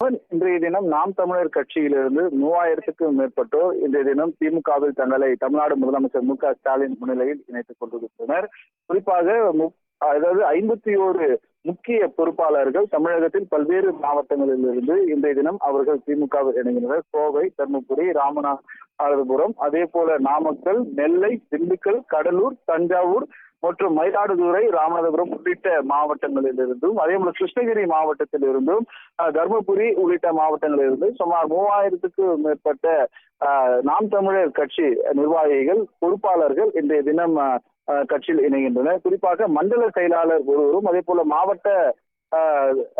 மோகன், இன்றைய தினம் நாம் தமிழர் கட்சியிலிருந்து 3000க்கும் மேற்பட்டோர் இன்றைய தினம் திமுகவில் தங்களை தமிழ்நாடு முதலமைச்சர் மு.க.ஸ்டாலின் முன்னிலையில் இணைத்துக் கொண்டிருக்கின்றனர். குறிப்பாக அதாவது 51 முக்கிய பொறுப்பாளர்கள் தமிழகத்தில் பல்வேறு மாவட்டங்களில் இருந்து இன்றைய தினம் அவர்கள் திமுகவில் இணைகின்றனர். கோவை, தர்மபுரி, ராமநாதபுரம், அதே போல நாமக்கல், நெல்லை, திண்டுக்கல், கடலூர், தஞ்சாவூர் மற்றும் மயிலாடுதுறை, ராமநாதபுரம் உள்ளிட்ட மாவட்டங்களில் இருந்தும், அதே போல கிருஷ்ணகிரி மாவட்டத்தில் இருந்தும், தர்மபுரி உள்ளிட்ட மாவட்டங்களில் இருந்து சுமார் 3000க்கும் மேற்பட்ட நாம் தமிழர் கட்சி நிர்வாகிகள், பொறுப்பாளர்கள் இன்றைய தினம் கட்சியில் இணைகின்றனர். குறிப்பாக மண்டல செயலாளர் ஒருவரும், அதே போல மாவட்ட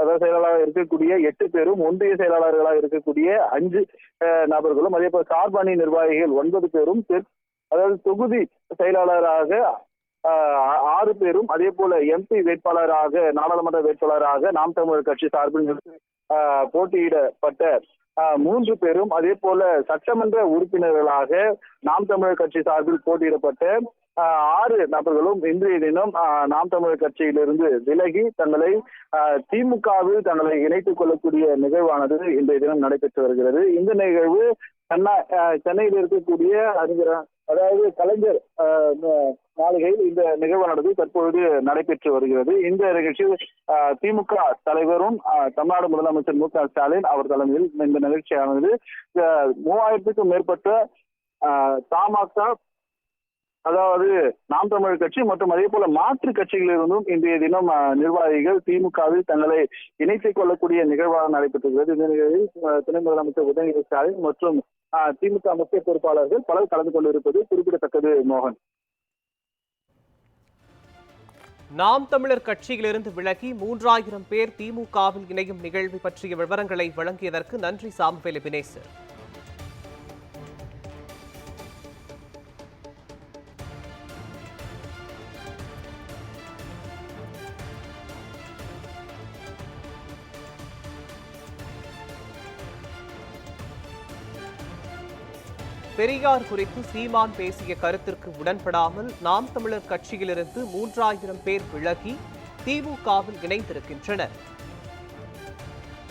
அதாவது செயலாளராக இருக்கக்கூடிய 8 பேரும், ஒன்றிய செயலாளர்களாக இருக்கக்கூடிய 5 நபர்களும், அதே போல சார்பணி நிர்வாகிகள் 9 பேரும், அதாவது தொகுதி செயலாளராக 6 பேரும், அதே போல எம்பி வேட்பாளராக, நாடாளுமன்ற வேட்பாளராக நாம் தமிழர் கட்சி சார்பில் போட்டியிடப்பட்ட 3 பேரும், அதே போல சட்டமன்ற உறுப்பினர்களாக நாம் தமிழர் கட்சி சார்பில் போட்டியிடப்பட்ட 6 நபர்களும் இன்றைய தினம் நாம் தமிழர் கட்சியிலிருந்து விலகி தங்களை திமுகவில் தங்களை இணைத்துக் கொள்ளக்கூடிய நிகழ்வானது இன்றைய தினம் நடைபெற்று வருகிறது. இந்த நிகழ்வு சென்னையில் இருக்கக்கூடிய அதாவது கலைஞர் மாளிகையில் இந்த நிகழ்வானது தற்பொழுது நடைபெற்று வருகிறது. இந்த நிகழ்ச்சியில் திமுக தலைவரும் தமிழ்நாடு முதலமைச்சர் மு.க.ஸ்டாலின் அவர் தலைமையில் இந்த நிகழ்ச்சியானது 3000க்கும் மேற்பட்ட தமாக, அதாவது நாம் தமிழர் கட்சி மற்றும் அதே போல மாற்று கட்சிகளிலிருந்தும் இன்றைய தினம் நிர்வாகிகள் திமுகவில் தங்களை இணைத்துக் கொள்ளக்கூடிய நிகழ்வாக நடைபெற்றுகிறது. இந்த நிகழ்வில் துணை முதலமைச்சர் உதயநிதி ஸ்டாலின் மற்றும் திமுக முக்கிய பொறுப்பாளர்கள் பலர் கலந்து கொண்டிருப்பது குறிப்பிடத்தக்கது. மோகன், நாம் தமிழர் கட்சியிலிருந்து விலகி 3000 பேர் திமுகவில் இணையும் நிகழ்வு பற்றிய விவரங்களை வழங்கியதற்கு நன்றி சாமுவேல் எபினேசர். பெரியார் குறித்து சீமான் பேசிய கருத்திற்கு உடன்படாமல் நாம் தமிழர் கட்சியிலிருந்து 3000 பேர் விலகி திமுகவில் இணைந்திருக்கின்றனர்.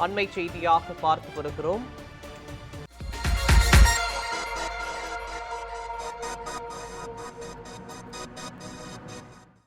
அண்மை செய்தியாக பார்த்து வருகிறோம்.